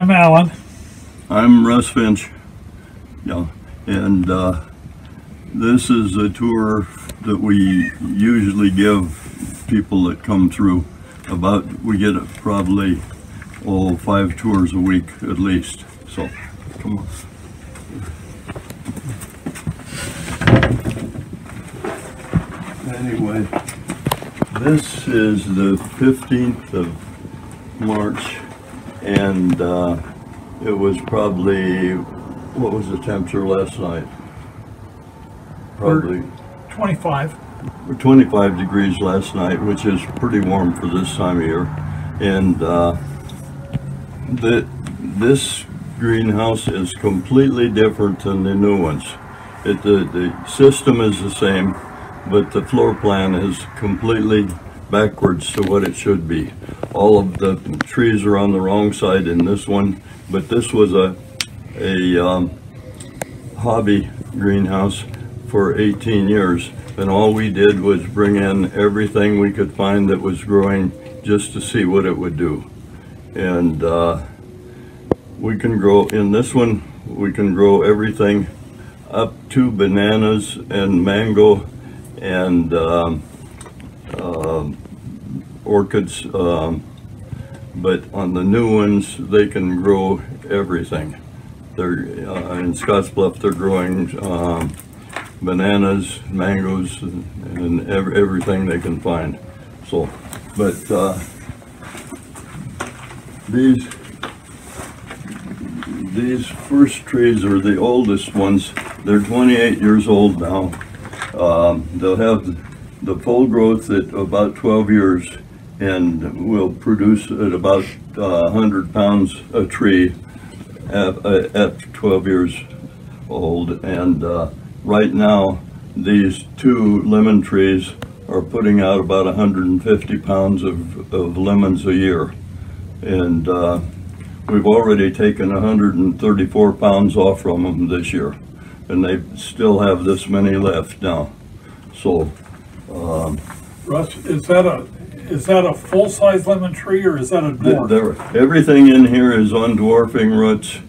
I'm Alan. I'm Russ Finch. Yeah, and this is a tour that we usually give people that come through. We get probably 5 tours a week at least. So, come on. Anyway, this is the 15th of March, and it was probably, what was the temperature last night? Probably 25. 25 degrees last night, which is pretty warm for this time of year. And this greenhouse is completely different than the new ones. The system is the same, but the floor plan is completely backwards to what it should be. All of the trees are on the wrong side in this one, but this was a hobby greenhouse for 18 years, and all we did was bring in everything we could find that was growing just to see what it would do. And we can grow, in this one, we can grow everything up to bananas and mango and orchids, but on the new ones they can grow everything. They're in Scottsbluff, they're growing bananas, mangoes, and everything they can find. So, but these first trees are the oldest ones. They're 28 years old now. They'll have the full growth at about 12 years and will produce at about 100 pounds a tree at 12 years old. And right now, these 2 lemon trees are putting out about 150 pounds of lemons a year. And we've already taken 134 pounds off from them this year, and they still have this many left now. So, Russ, is that a full-size lemon tree or is that a dwarf? Everything in here is on dwarfing roots,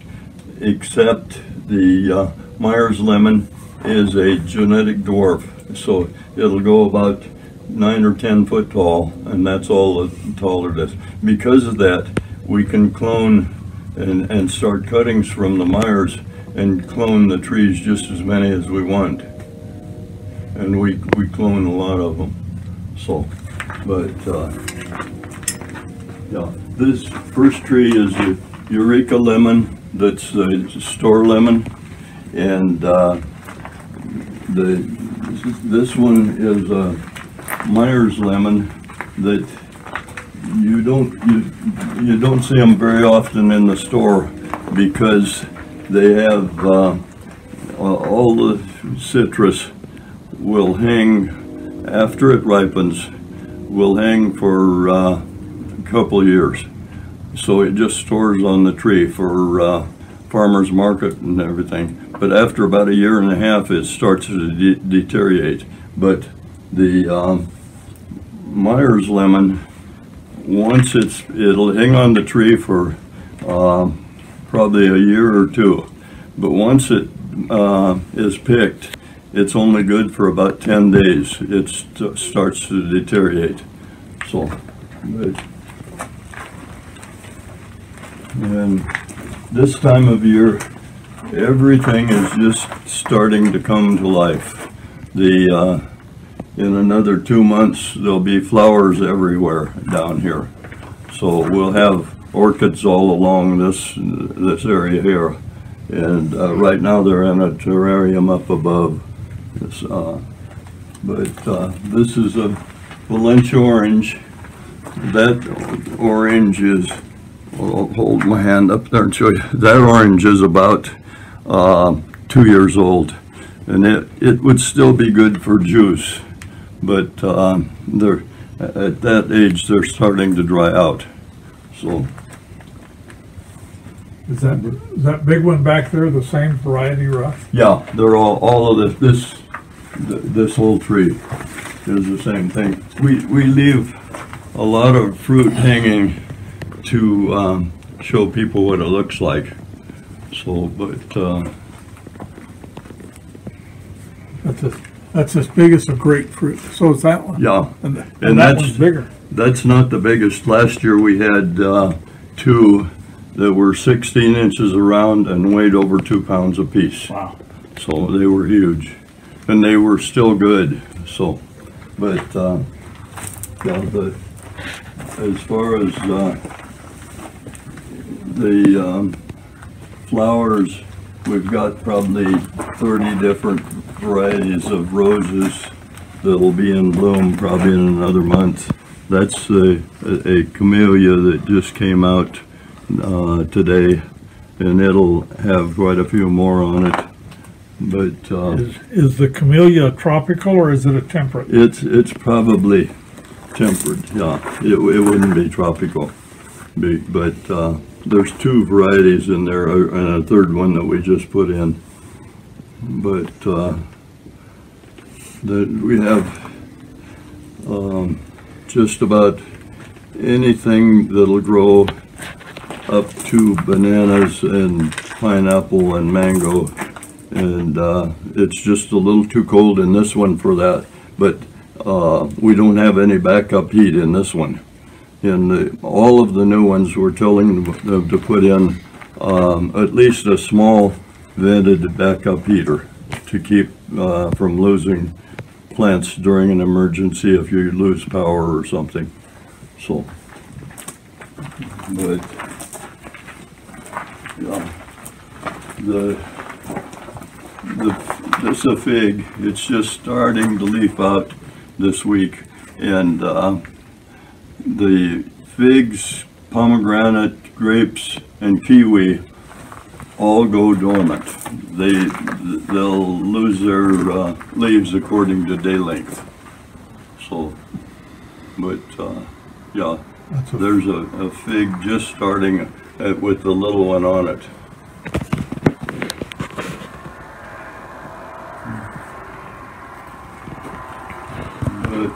except the Myers lemon is a genetic dwarf. So it'll go about 9 or 10 foot tall, and that's all the taller it is. Because of that, we can clone and start cuttings from the Myers and clone the trees just as many as we want. And we clone a lot of them. So, but yeah, this first tree is a Eureka lemon. That's the store lemon, and this one is a Myers lemon that you don't see them very often in the store because they have all the citrus will hang after it ripens, will hang for a couple years. So it just stores on the tree for farmers market and everything. But after about a year and a half, it starts to deteriorate. But the Myers lemon, once it'll hang on the tree for probably a year or 2. But once it is picked, it's only good for about 10 days. It starts to deteriorate. So, and this time of year, everything is just starting to come to life. In another 2 months, there'll be flowers everywhere down here. So we'll have orchids all along this area here. And right now they're in a terrarium up above. This is a Valencia orange. That orange is, I'll hold my hand up there and show you. That orange is about 2 years old, and it would still be good for juice, but they're at that age they're starting to dry out. So, is that big one back there the same variety, Russ? Yeah, they're all of this whole tree is the same thing. We leave a lot of fruit hanging to show people what it looks like. So, but that's as big as a grapefruit. So is that one. yeah, And that one's bigger. That's not the biggest. Last year we had two that were 16 inches around and weighed over 2 pounds apiece. Wow. So they were huge, and they were still good. So, but yeah, as far as the flowers, we've got probably 30 different varieties of roses that'll be in bloom probably in another month. That's a camellia that just came out today, and it'll have quite a few more on it. But is the camellia tropical or is it a temperate? It's probably temperate. Yeah, it wouldn't be tropical, but there's 2 varieties in there and a third one that we just put in. But we have just about anything that'll grow up to bananas and pineapple and mango, and it's just a little too cold in this one for that, but we don't have any backup heat in this one. In all of the new ones, we're telling them to put in at least a small vented backup heater to keep from losing plants during an emergency if you lose power or something. So, but yeah, this is a fig. It's just starting to leaf out this week, and the figs, pomegranate, grapes, and kiwi all go dormant. They'll lose their leaves according to day length. So, but yeah, there's a fig just starting with the little one on it. But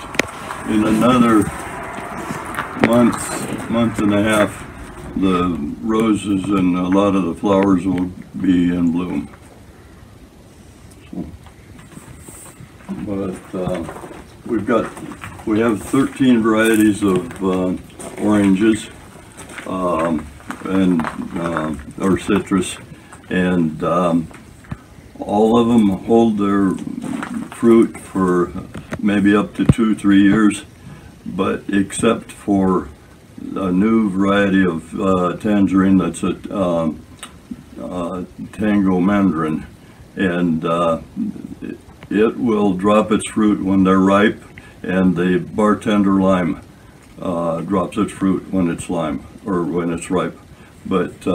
in another month and a half, the roses and a lot of the flowers will be in bloom. So, but we have 13 varieties of oranges and or citrus, and all of them hold their fruit for maybe up to 2-3 years, but except for a new variety of tangerine that's a tango mandarin, and it will drop its fruit when they're ripe, and the bartender lime drops its fruit when it's lime or when it's ripe. But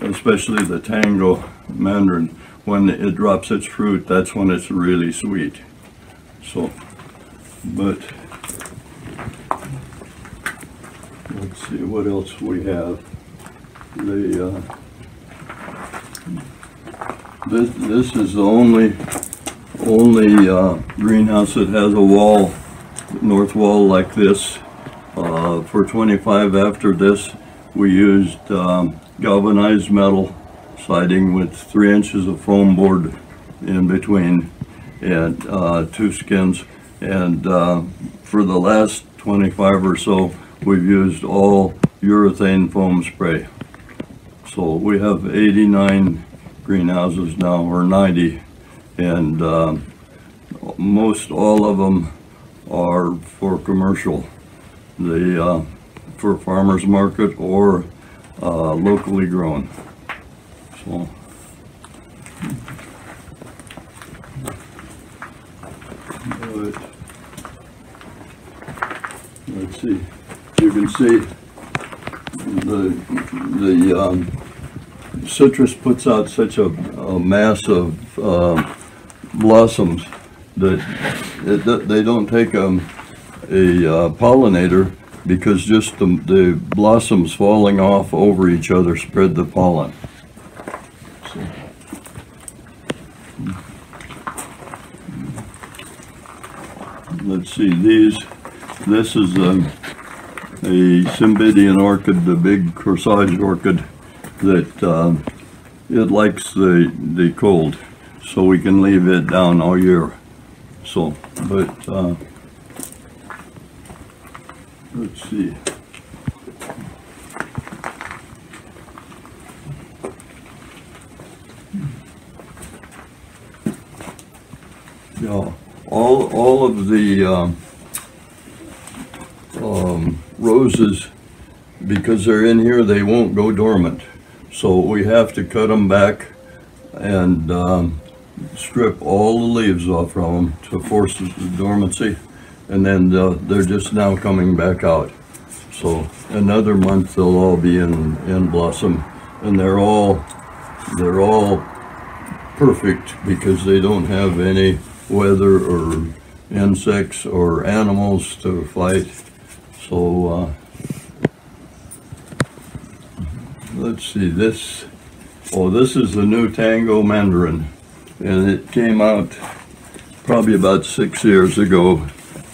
especially the tango mandarin, when it drops its fruit, that's when it's really sweet. So, but let's see what else we have. This is the only greenhouse that has a wall, north wall like this. For 25 after this, we used galvanized metal siding with 3 inches of foam board in between, and 2 skins. And for the last 25 or so, we've used all urethane foam spray. So we have 89 greenhouses now, or 90, and most all of them are for commercial, for farmers market or locally grown. So. Let's see. You can see the citrus puts out such a mass of blossoms that they don't take a pollinator, because just the blossoms falling off over each other spread the pollen. So. Let's see, this is a Cymbidium orchid, the big corsage orchid, that it likes the cold, so we can leave it down all year. So, but let's see. Yeah, all of the roses, because they're in here, they won't go dormant. So we have to cut them back and strip all the leaves off from them to force the dormancy, and then they're just now coming back out. So another month they'll all be in blossom, and they're all perfect because they don't have any weather or insects or animals to fight. So let's see, this is the new Tango Mandarin, and it came out probably about 6 years ago.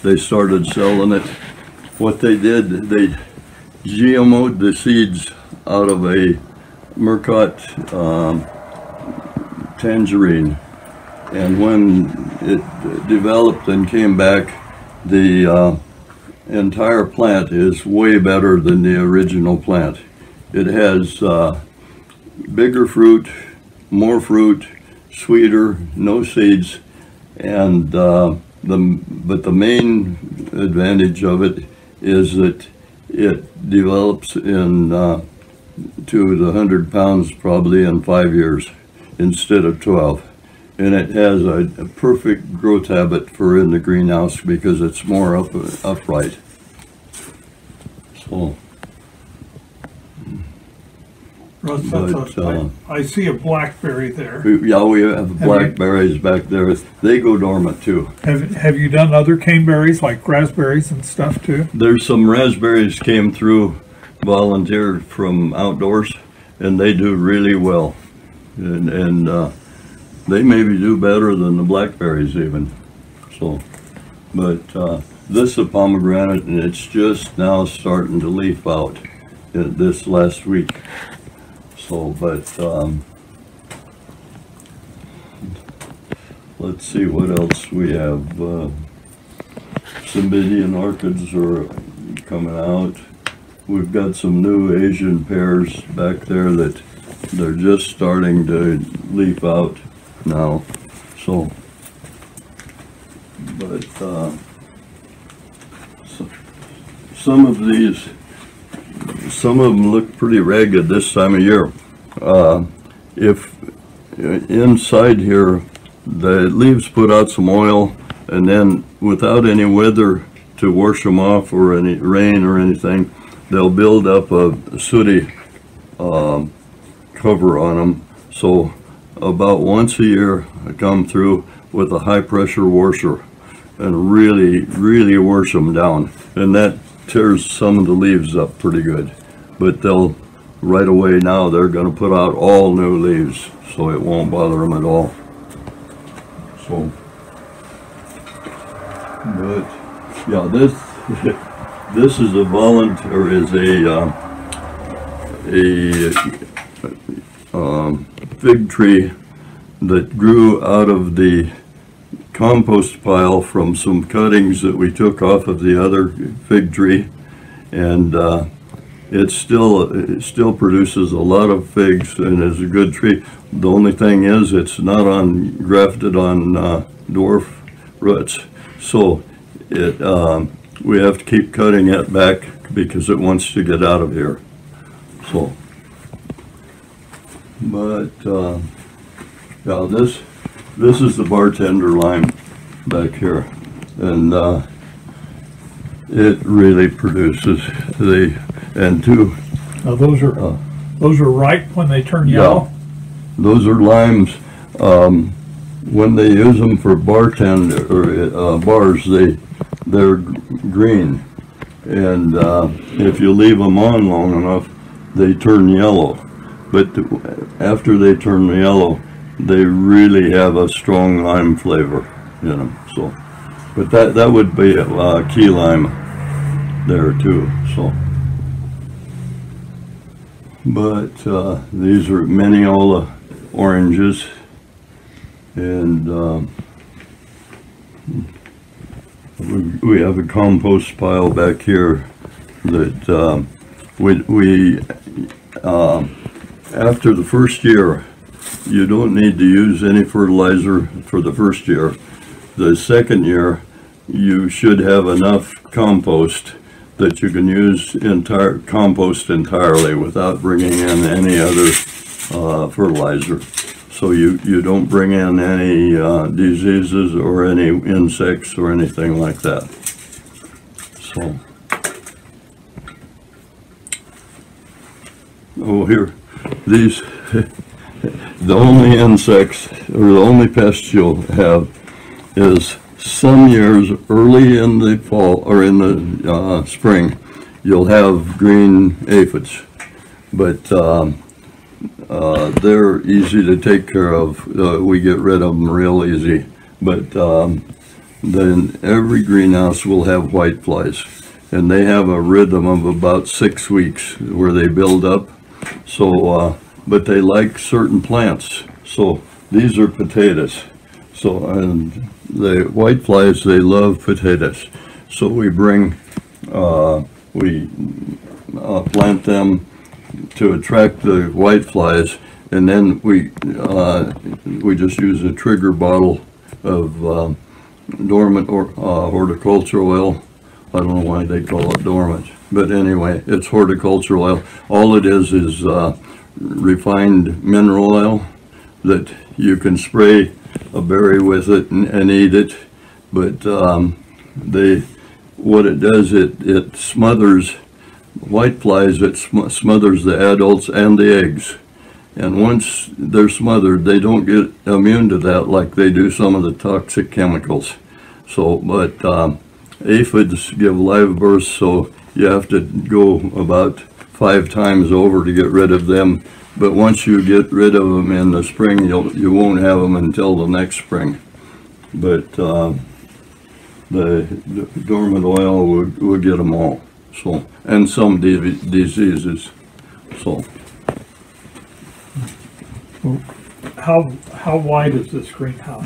They started selling it. What they did, they GMO'd the seeds out of a Mercat tangerine, and when it developed and came back, the entire plant is way better than the original plant. It has bigger fruit, more fruit, sweeter, no seeds, and but the main advantage of it is that it develops in to the 100 pounds probably in 5 years instead of 12. And it has a perfect growth habit for in the greenhouse because it's more upright. So, Russ, I see a blackberry there. we have blackberries back there. They go dormant too. Have you done other caneberries like raspberries and stuff too? There's some raspberries came through, volunteered from outdoors, and they do really well. And they maybe do better than the blackberries even. So, but this is a pomegranate, and it's just now starting to leaf out this last week. So, but let's see what else we have. Cymbidium orchids are coming out. We've got some new Asian pears back there that they're just starting to leaf out now. So, but some of them look pretty ragged this time of year. If inside here the leaves put out some oil, and then without any weather to wash them off or any rain or anything, they'll build up a sooty cover on them. So about once a year I come through with a high pressure washer and really wash them down, and that tears some of the leaves up pretty good. But they'll right away now they're going to put out all new leaves, so it won't bother them at all. So, but yeah, this is a fig tree that grew out of the compost pile from some cuttings that we took off of the other fig tree, and it still produces a lot of figs and is a good tree. The only thing is it's not grafted on dwarf roots, so we have to keep cutting it back because it wants to get out of here. So, but yeah, this is the bartender lime back here, and it really produces those are ripe when they turn yellow. Yeah, those are limes. When they use them for bartender or bars, they're green, and if you leave them on long enough, they turn yellow. But after they turn yellow, they really have a strong lime flavor in them. So, but that would be a key lime. there too, so. But these are Mineola oranges, and we have a compost pile back here that we after the first year, you don't need to use any fertilizer for the first year. The second year, you should have enough compost that you can use compost entirely without bringing in any other fertilizer. So you don't bring in any diseases or any insects or anything like that. So, oh, here, these, the only insects or the only pests you'll have is some years early in the fall or in the spring, you'll have green aphids, but they're easy to take care of. We get rid of them real easy, but then every greenhouse will have whiteflies, and they have a rhythm of about 6 weeks where they build up. So, but they like certain plants. So these are potatoes. So, and the whiteflies, they love potatoes. So we bring, plant them to attract the whiteflies, and then we just use a trigger bottle of dormant or horticultural oil. I don't know why they call it dormant, but anyway, it's horticultural oil. All it is refined mineral oil that you can spray a berry with it and eat it, but what it does, it smothers whiteflies. It smothers the adults and the eggs, and once they're smothered, they don't get immune to that like they do some of the toxic chemicals. So, but aphids give live births, so you have to go about 5 times over to get rid of them. But once you get rid of them in the spring, you won't have them until the next spring. But the dormant oil would get them all. So, and some diseases. So, how wide is this greenhouse?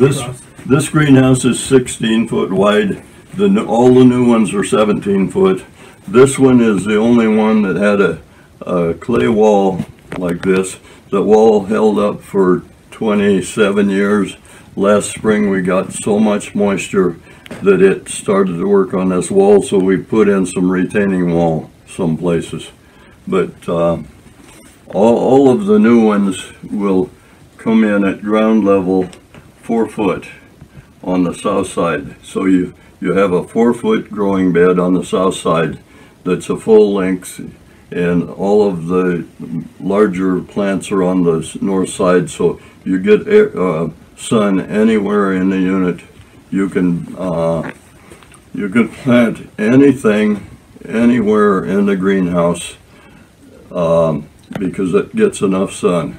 This greenhouse is 16 foot wide. All the new ones are 17 foot. This one is the only one that had a clay wall like this. The wall held up for 27 years. Last spring we got so much moisture that it started to work on this wall, so we put in some retaining wall some places. But all of the new ones will come in at ground level 4 foot on the south side. So you have a 4 foot growing bed on the south side that's a full length, and all of the larger plants are on the north side, so you get sun anywhere in the unit. You can plant anything anywhere in the greenhouse because it gets enough sun,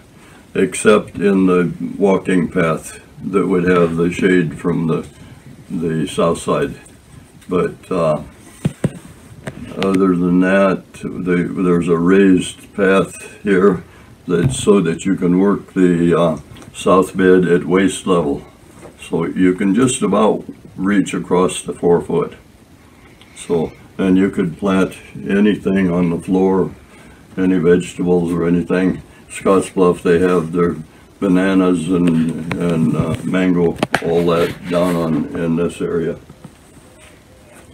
except in the walking path that would have the shade from the south side. But other than that, there's a raised path here so that you can work the south bed at waist level. So you can just about reach across the 4 foot. So, and you could plant anything on the floor, any vegetables or anything. Scottsbluff, they have their bananas and mango, all that down in this area.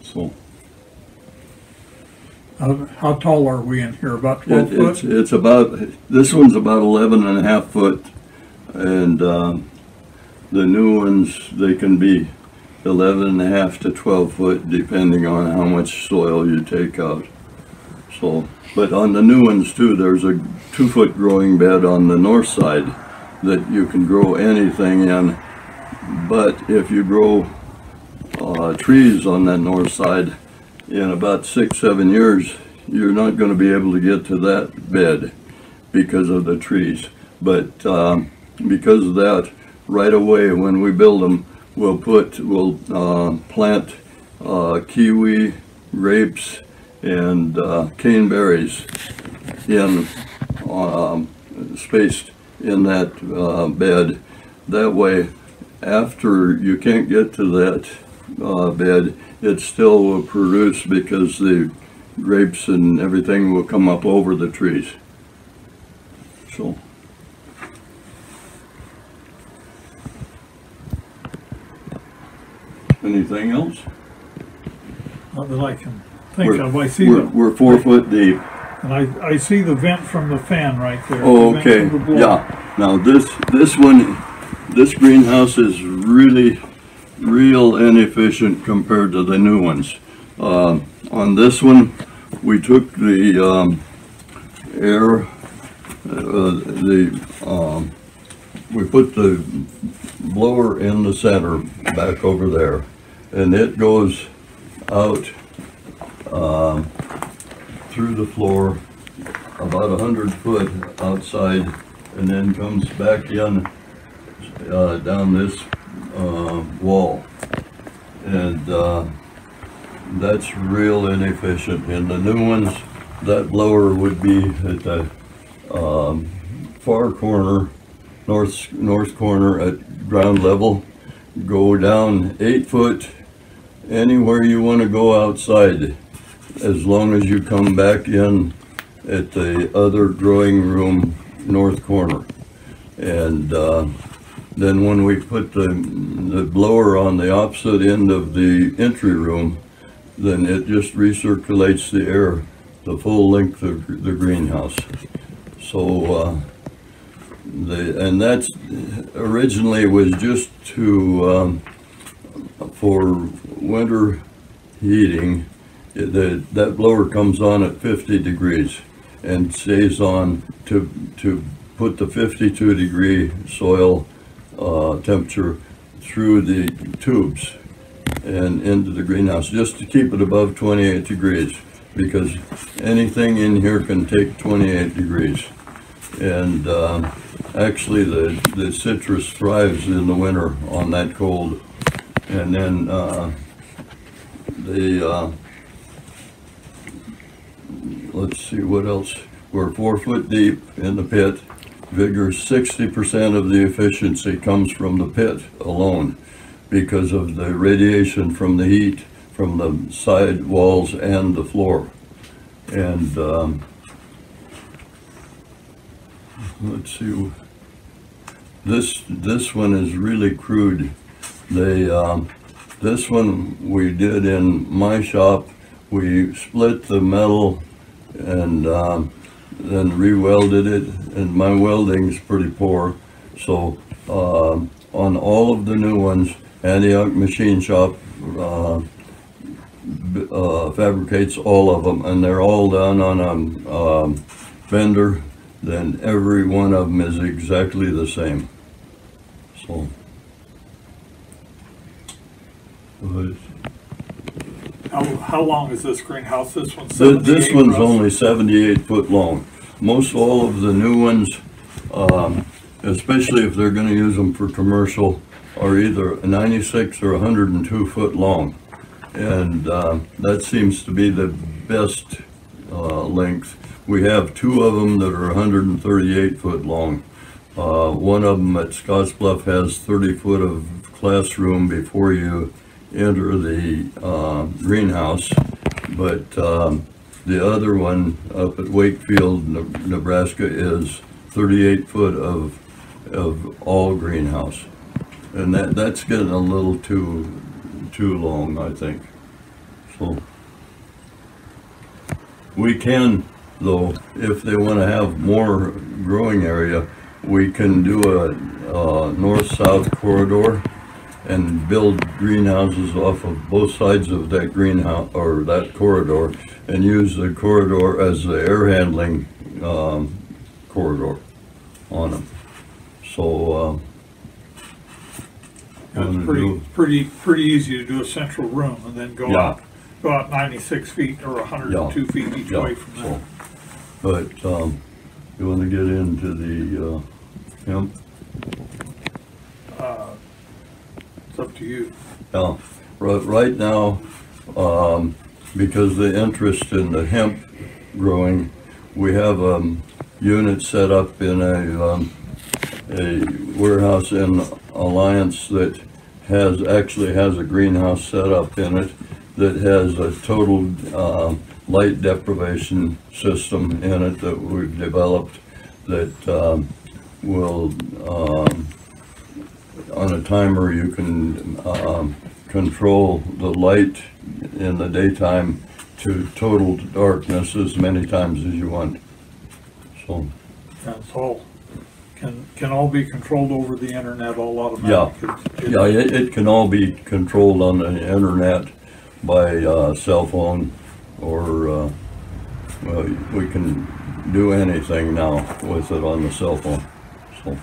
So. How tall are we in here? About 12 foot? It's about, this one's about 11.5 foot, and the new ones, they can be 11.5 to 12 foot depending on how much soil you take out. So, but on the new ones too, there's a 2 foot growing bed on the north side that you can grow anything in. But if you grow trees on that north side, in about 6-7 years, you're not going to be able to get to that bed because of the trees. But because of that, right away when we build them, we'll plant kiwi, grapes, and caneberries spaced in that bed. That way, after you can't get to that bed, it still will produce because the grapes and everything will come up over the trees. So. Anything else? Not that I can think of. I see we're 4 foot deep. and I see the vent from the fan right there. Oh, okay. Yeah. Now this greenhouse is really real inefficient compared to the new ones. On this one, we took the air, we put the blower in the center back over there, and it goes out through the floor about 100 foot outside, and then comes back in down this wall, and that's real inefficient. In the new ones, that blower would be at the far corner, north corner at ground level, go down 8 foot anywhere you want to go outside, as long as you come back in at the other growing room north corner. And then when we put the blower on the opposite end of the entry room, then it just recirculates the air the full length of the greenhouse. So and that's originally was just to for winter heating. That blower comes on at 50 degrees and stays on to put the 52-degree soil temperature through the tubes and into the greenhouse, just to keep it above 28 degrees, because anything in here can take 28 degrees. And actually the citrus thrives in the winter on that cold. And then let's see what else. We're 4 foot deep in the pit. Vigor 60% of the efficiency comes from the pit alone, because of the radiation from the heat from the side walls and the floor. And let's see, this one is really crude. This one we did in my shop. We split the metal and then re-welded it, and my welding's pretty poor. So on all of the new ones, Antioch Machine Shop fabricates all of them, and they're all done on a vendor. Then every one of them is exactly the same. So how long is this greenhouse? This one's this one's only 78 foot long. Most all of the new ones, especially if they're going to use them for commercial, are either 96 or 102 foot long, and that seems to be the best length. We have 2 of them that are 138 foot long. One of them at Scottsbluff has 30 foot of classroom before you enter the greenhouse, but the other one up at Wakefield, Nebraska, is 38 foot of all greenhouse, and that's getting a little too long, I think. So we can, though, if they want to have more growing area, we can do a north-south corridor and build greenhouses off of both sides of that greenhouse or that corridor, and use the corridor as the air handling corridor on them. So it's pretty easy to do a central room and then go out 96 feet or 102 feet each way from there. So, but you want to get into the hemp? It's up to you. Yeah, right now because the interest in the hemp growing, we have unit set up in a warehouse in Alliance that actually has a greenhouse set up in it that has a total light deprivation system in it that we've developed that will, on a timer, you can control the light in the daytime to total darkness as many times as you want. So That's all. Can all be controlled over the internet, all automatic? yeah, it can all be controlled on the internet by cell phone, or well, we can do anything now with it on the cell phone. So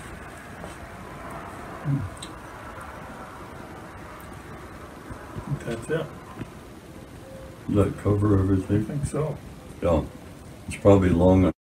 That's it. does that cover everything? I think so. Yeah, it's probably long